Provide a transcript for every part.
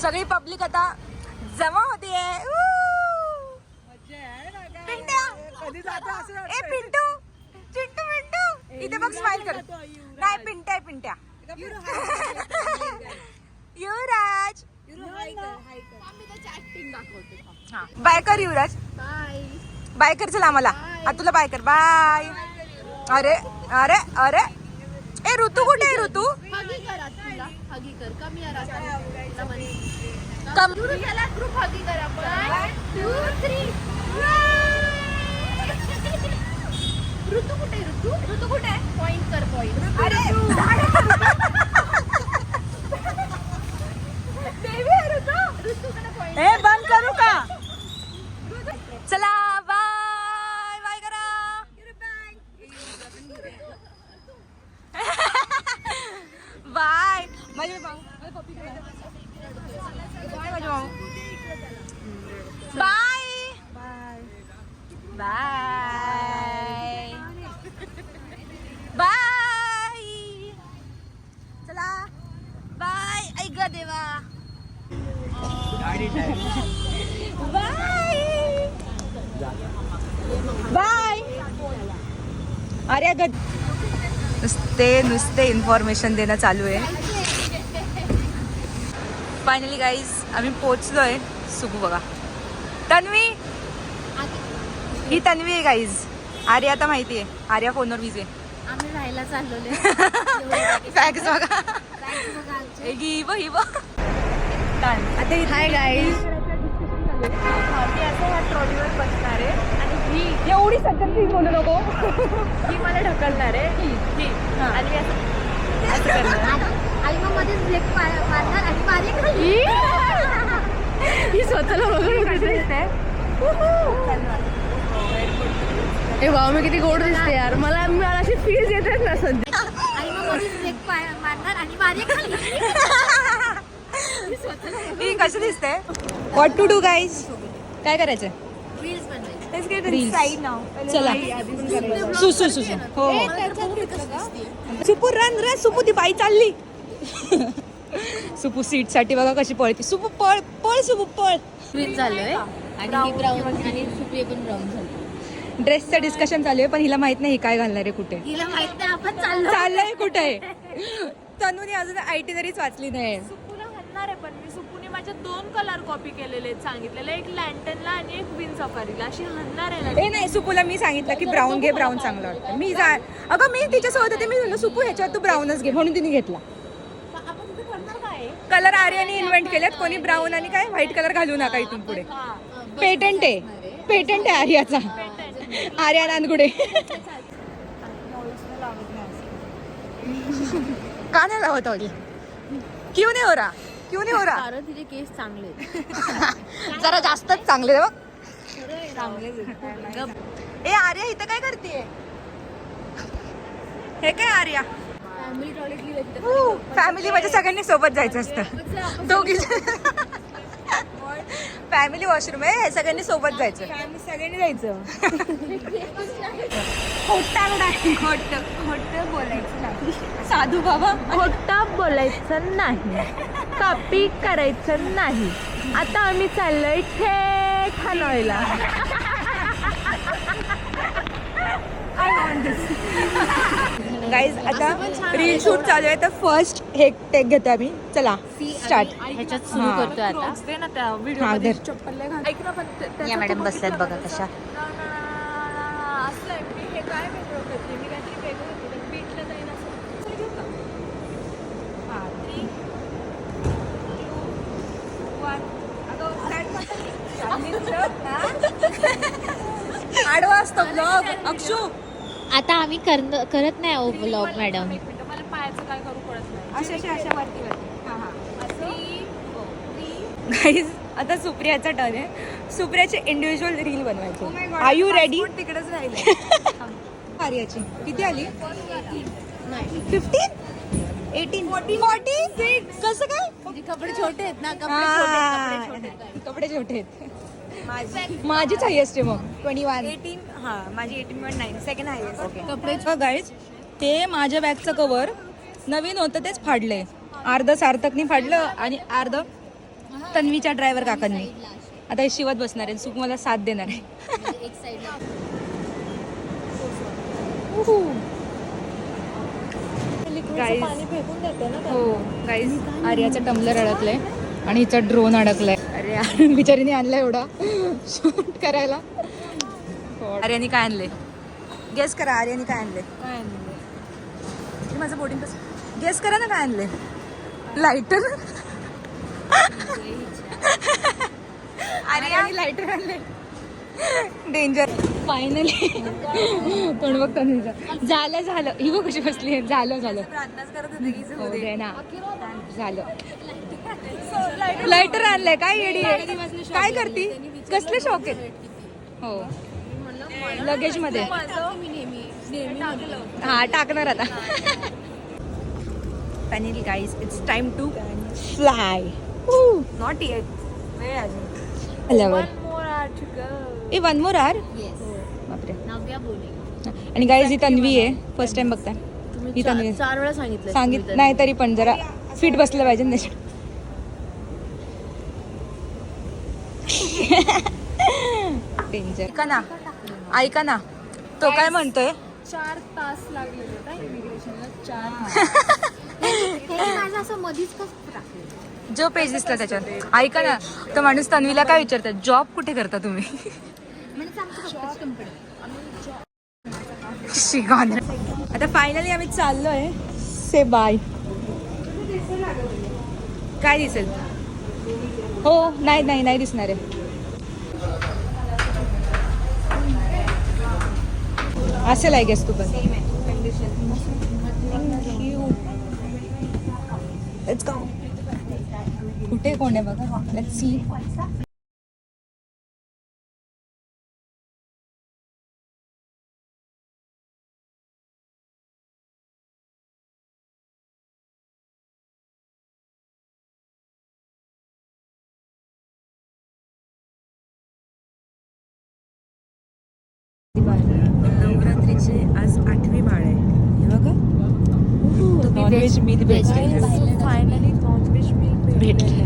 सगळी पब्लिक आता जमा होतीये. ए पिंटू चिंटू पिंटू इथे बघ स्माइल कर. नाही पिंट्या पिंट्या. युवराज बाय कर युवराज. बाय कर चला आम्हाला. तुला बाय कर. बाय. अरे अरे अरे ए ऋतू कुठे आहे ऋतू? ऋतू कुठे ऋतू कुठे पॉइंट कर पॉइंट. अरे ए बंद करू का? चला बाय बाय करा. बाय माझे भाऊ. बाय माझे भाऊ. Bye bye bye. चला बाय. ऐक ग देवा. Bye bye. अरे ग नुसते इन्फॉर्मेशन देणं चालू आहे. फायनली गाईज आम्ही पोचलोय. सुबू बघा. तन्वी ही तन्वी आहे गाईज. आर्या आता माहिती आहे. आर्या फोनवर बिझी आहे. आम्ही राहायला चाललोय. फॅक्स बघा. ही बघ ही बघ. आता हाय गाईज. मी असं ह्या ट्रॉलीवर बसणार आहे आणि ही एवढी सध्या प्लीज बोलू नको. ही मला ढकलणार आहे. ही आणि असं करणार. आई मग मध्येच ब्रेक मारणार आणि मारे खाली. ही स्वतःला बघून दिसते. ए वाव मी किती गोड दिसते यार. मला अशी फील येतात ना सध्या. आई मग मध्येच ब्रेक मारणार आणि मारे खाली. ही कशी दिसते? What to do guys? काय करायचं? रील्स बनवायचे. चला सुसू सुसू. हो सुपू रन रे. सुपू ती बाई चालली. सुपू सीट साठी बघा कशी पळती. सुपू पळ पळ. सुपू पळ. ग्रीन झालोय आणि ही ब्राऊन आणि सुप्रिया पण ब्राऊन झाली. ड्रेसचं डिस्कशन चालू आहे पण हिला माहित नाही काय घालणार आहे कुठे. हिला माहित नाही आपण चाललंय कुठे. तनुने अजून आयटिनरीच वाचली नाही. सुपूला घालणार आहे पण मी सुपूने माझ्या 2 कलर कॉपी केलेले आहेत सांगितलेले. एक लँटनला आणि एक विन सफारीला. अशी घालणार आहे ना. ए नाही सुपूला मी सांगितलं की ब्राऊन घे. ब्राऊन चांगलं वाटतं. मी अगं मी तिच्यासोबत होते. मी म्हणलं सुपू ह्याच्यावर तू ब्राऊनच घे म्हणून तिने घेतला. आपण तिथे करणार काय? कलर आर्याने इन्व्हेंट केलेत. कोणी ब्राऊन आणि काय व्हाईट कलर घालू नका इथून पुढे. पेटंट आहे. पेटंट आहे आर्याचा. आर्या नांदगुडे. का नाही लावत होती? क्यों नाही हो रहा? क्यों नाही हो रहा? कारण तिचे केस चांगले आहेत. जरा जास्तच चांगले बघ. ए आर्या इथं काय करते? हे काय आर्या? फॅमिली टॉयलेट लिहिलं. फॅमिली म्हणजे सगळ्यांनी सोबत जायचं असतं. दोघी फॅमिली वॉशरूम आहे. हे सगळ्यांनी सोबत जायचं. सगळ्यांनी जायचं. खोटं बोलायचं नाही. साधू बाबा. खोटं बोलायचं नाही. कॉपी करायचं नाही. आता आम्ही चाललोय थेट हनॉयला. गाईज आता रील शूट चालू आहे तर फर्स्ट हे टेक घेतो आम्ही. चला स्टार्ट. ह्याच्यात सुरू करतोय आता. पोचते ना त्या व्हिडिओ हा, मध्ये धर. चप्पल नाही घाल. ऐक ना पण या मॅडम बसल्यात बघा कशा. असं आहे. मी हे काय वेगळं करते. मी काहीतरी वेगळं होते. बीटला जाईन असं. चल घेऊ का? हा 3 2 1. आडवा असतो ब्लॉग. अक्षू आता आम्ही करत नाही व्लॉग मॅडम. मला पायाचं काय करू पडत नाही. अशा वरती गाईज आता सुप्रियाचा टर्न आहे. सुप्रियाचे इंडिव्हिज्युअल रील बनवायचे. Are you ready? तिकडेच राहिले. आर्याची किती आली? 15 18 40 कसं काय? कपडे छोटे आहेत ना. कपडे छोटे आहेत. माझीच हायेस्ट आहे मग 21 18. हा माझी 18.9 सेकंड हायेस्ट. ओके कपडे गाईज ते माझ्या बॅगचं कवर नवीन होतं तेच फाडलंय. अर्ध सार्थकनी फाडलं आणि अर्ध तन्वीच्या ड्रायव्हर काकांनी. आता हे शिवत बसणार आहे, सुख मला साथ देणार आहे. एक साईडला Guys. पाणी फेकून देते ना. हो गाईज, आर्याचं टम्बलर अडकलंय आणि हिचा ड्रोन अडकलाय. अरे यार, बिचारीने आणलाय एवढा शूट करायला. आर्याने काय आणले? गेस करा, आर्याने काय आणले? माझं बोर्डिंग कसं गेस करा ना, काय आणले? लायटर. आर्याने लायटर आणले. डेंजर. फायनली पण बघ तन्वीचं झालं. ही बघ कशी बसली आहे. झालं हो दे ना. झालं. लायटर आणलंय. काय येडी आहे, काय करती? कसले शॉक आहेत? हो लगेज मध्ये. हा टाकणार आता. Finally guys, it's time to fly. Not yet. वेळ आल्यावर ए वन मोर आर. बापरे. नव्या बोले. आणि गाईज ही तन्वी आहे, फर्स्ट टाइम बघताय. ही तन्वी 4 वेळा सांगितलं नाही तरी पण जरा फिट बसलं पाहिजे ना. डेंजर. ऐका ना तो काय म्हणतोय. 4 तास लागले होते इमिग्रेशनला. 4 माझं असं मधीच कसं टाकलं. जो पेज दिसला त्याच्यावर. ऐका ना, तो माणूस तन्वीला काय विचारतात, जॉब कुठे करता तुम्ही? शिकवण. आता फायनली आम्ही चाललोय. से बाय. काय दिसेल? हो नाही दिसणार आहे. असेल आय गेस. तू पण लेट्स गो. कुठे कोण आहे बघा. Let's see. नवरात्रीचे आज 8वी माळ आहे. हे बघा, नॉनव्हेज मील भेटले. फायनली नॉनव्हेज मी भेटले.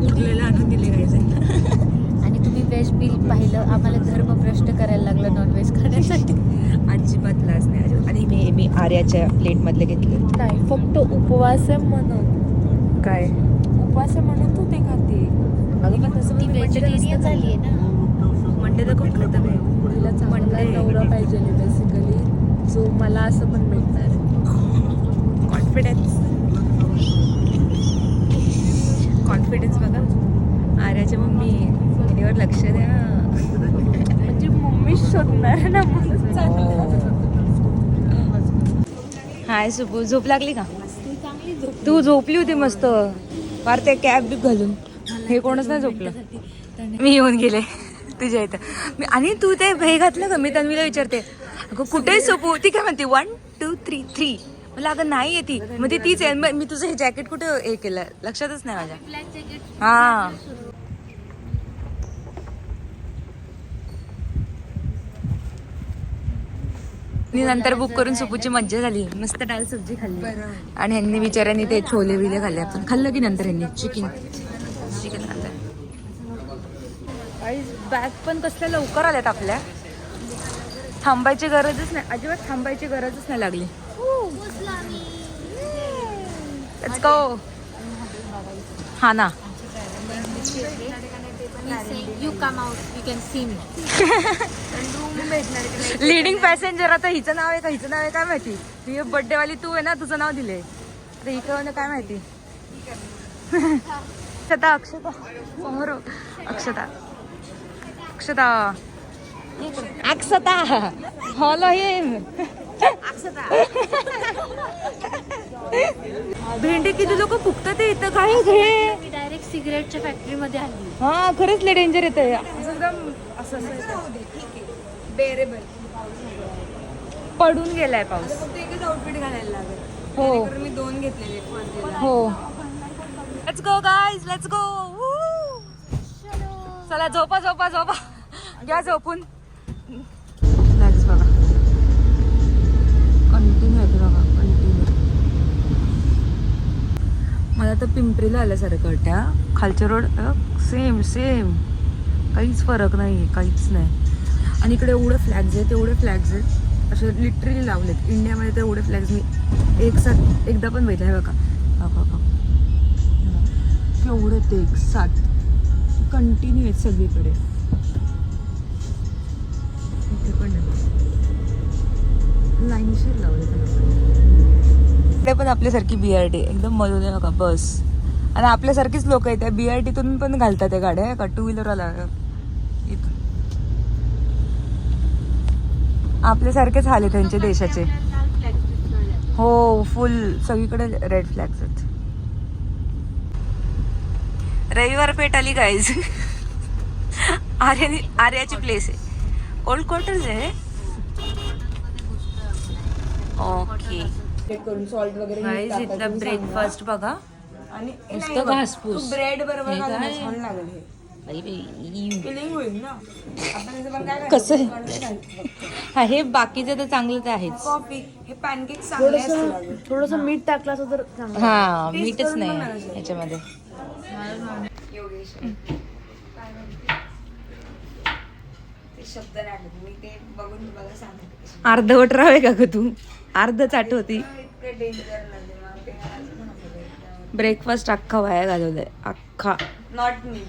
उरलेलं आणून दिले गाईज. आणि तुम्ही व्हेज बिल पाहिलं, आम्हाला धर्म भ्रष्ट करायला लागलं नॉनव्हेज खाण्यासाठी. अजिबात लाज नाही. आणि मी आर्याच्या प्लेट मधले घेतले. नाही, फक्त उपवास आहे म्हणून. काय उपवास आहे म्हणून तू ते खाते. अगं पण तसं ती व्हेजिटेरियन झाली आहे ना. मंडे तर खूप खातं मी. तिला चांगला नवरा पाहिजे बेसिकली, जो मला असं पण भेटणार. कॉन्फिडन्स बघा. आर्याच्या मम्मी हिवर लक्ष द्या. म्हणजे मम्मी शोधणार ना म्हणून चांगलं. हाय सुपू, झोप लागली का? तू झोपली होती मस्त फार, ते कॅब बी घालून. हे कोणच नाही झोपलं. मी येऊन गेले तुझ्या इथं. आणि तू ते हे घातलं का? मी तन्वीला विचारते, अगं कुठे सुपू? ती काय म्हणते 1 2 3 3. मला अगं नाही येते. मग ती तीच आहे. मी तुझं हे जॅकेट कुठे हे केलं लक्षातच नाही माझ्या. Black jacket. हा मी नंतर बुक करून सुपूची मज्जा झाली. मस्त डाळ सब्जी खाल्ली. आणि ह्यांनी बिचाऱ्यांनी ते छोले बिले खाल्ले. आपण खाल्लं की नंतर ह्यांनी चिकन खाल्लं. बॅग पण कसल्या लवकर आल्यात आपल्या. थांबायची गरजच नाही, अजिबात थांबायची गरजच नाही लागली. Let's go. हा ना. You come out, you can see me. Leading passenger. आता हिचं नाव आहे का हिचं नाव आहे काय माहिती. ही बर्थडे वाली तू आहे ना, तुझं नाव दिलंय. तर हिकडं काय माहिती. अक्षता समोर. अक्षता हॉलो हिम. भेंडी किती लोक फुकतात ते इथं. काय घे. मी डायरेक्ट सिगरेटच्या फॅक्टरी मध्ये आली. हा खरंच लय डेंजर येतं. एकदम असं बेरेबल. पडून गेलाय पाऊस. एकच आउटफिट घालायला लागेल. हो मी 2 घेतलेले. हो let's go guys, let's go. चला झोपा घ्या झोपून. फ्लॅग्स बघा कंटिन्यू आहे बघा, कंटिन्यू. मला तर पिंपरीला आल्यासारखं वाटतं. खालच्या रोड सेम सेम, काहीच फरक नाही, काहीच नाही. आणि इकडे एवढे फ्लॅग्स आहेत, एवढे फ्लॅग्स आहेत, असे लिटरली लावलेत. इंडियामध्ये तर एवढे फ्लॅग्स मी एकदा पण बघितलं आहे बघा. एवढे ते एकसाथ कंटिन्यू आहेत सगळीकडे. इथे पण लाईनशीर लावले इकडे पण आपल्यासारखी BRT एकदम मधून आहे बघा बस. आणि आपल्यासारखीच लोक आहेत त्या BRTतून पण घालतात त्या गाड्या का 2 व्हीलरवाला इथून. आपल्यासारखेच हाल आहे त्यांच्या देशाचे. हो फुल सगळीकडे रेड फ्लॅग्स आहेत. रविवार पेठ आली गाईज. आर्याची प्लेस आहे, ओल्ड क्वार्टर्स आहे. ओके सॉल्ट वगैरे गाईज इथला ब्रेकफास्ट बघा. आणि नुसतं घासपूस ब्रेड बरोबर छान लागेल. कसं आहे बाकीचं तर चांगलंच आहेच. कॉफी हे पॅनकेक थोडस मीठ टाकलं असं तर चांगलं. हा मीठच नाही ह्याच्यामध्ये. अर्धवट राहावे का ग तू? अर्धच आठवती. ब्रेकफास्ट अख्खा वाया घालवलाय, अख्खा. नॉट मी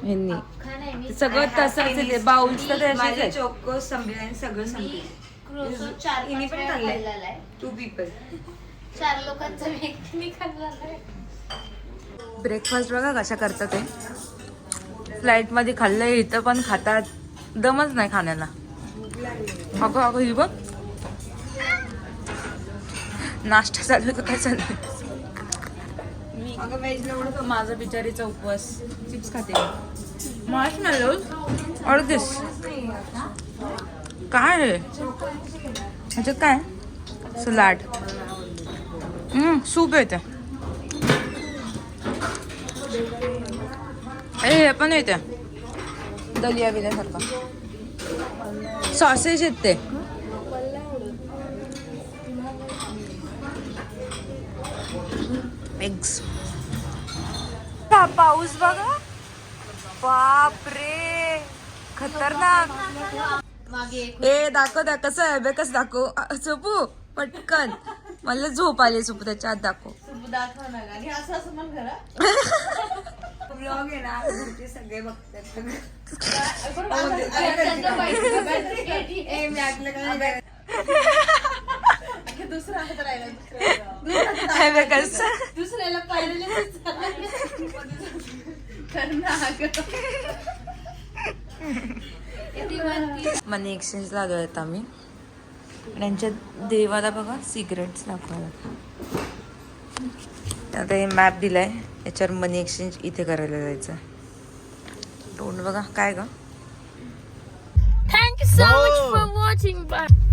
ह्यांनी सगळं तसंच आहे. बाउल्स तर तसेच चोको संपले, सगळं संपलं. 2 people 4 लोकांचा व्यक्ती खाल्ला. ब्रेकफास्ट बघा कशा करतात ते. फ्लाईट मध्ये खाल्लंय, इथं पण खातात. दमच नाही खाण्याला. अगं अगं ही बघ नाश्ता चालू तर काय चालू. अगं वेज माझा बिचारीचा उपवास. चिप्स खाते मार्शमॅलोज और दिस काय आहे ह्याच्यात? काय सलाड, सूप येते. हे पण येते दलिया बिल्यासारखा. सॉसेज आहेत ते. एग्स. पाऊस बघा, बापरे खतरनाक. ए दाखव कसं आहे बे, कसं दाखव सुपू पटकन. मला झोप आली सुपू, त्याच्या आत दाखव. ब्लॉग आहे ना घरचे सगळे बघतात. मनी एक्सचेंज ला आलोय आता आम्ही. त्यांच्या देवाला बघा सिगरेट्स दाखवायला. आता हे मॅप दिलाय, याच्यावर मनी एक्सचेंज इथे करायला जायचं. तोंड बघा काय ग. Thank you so much for watching. Bye.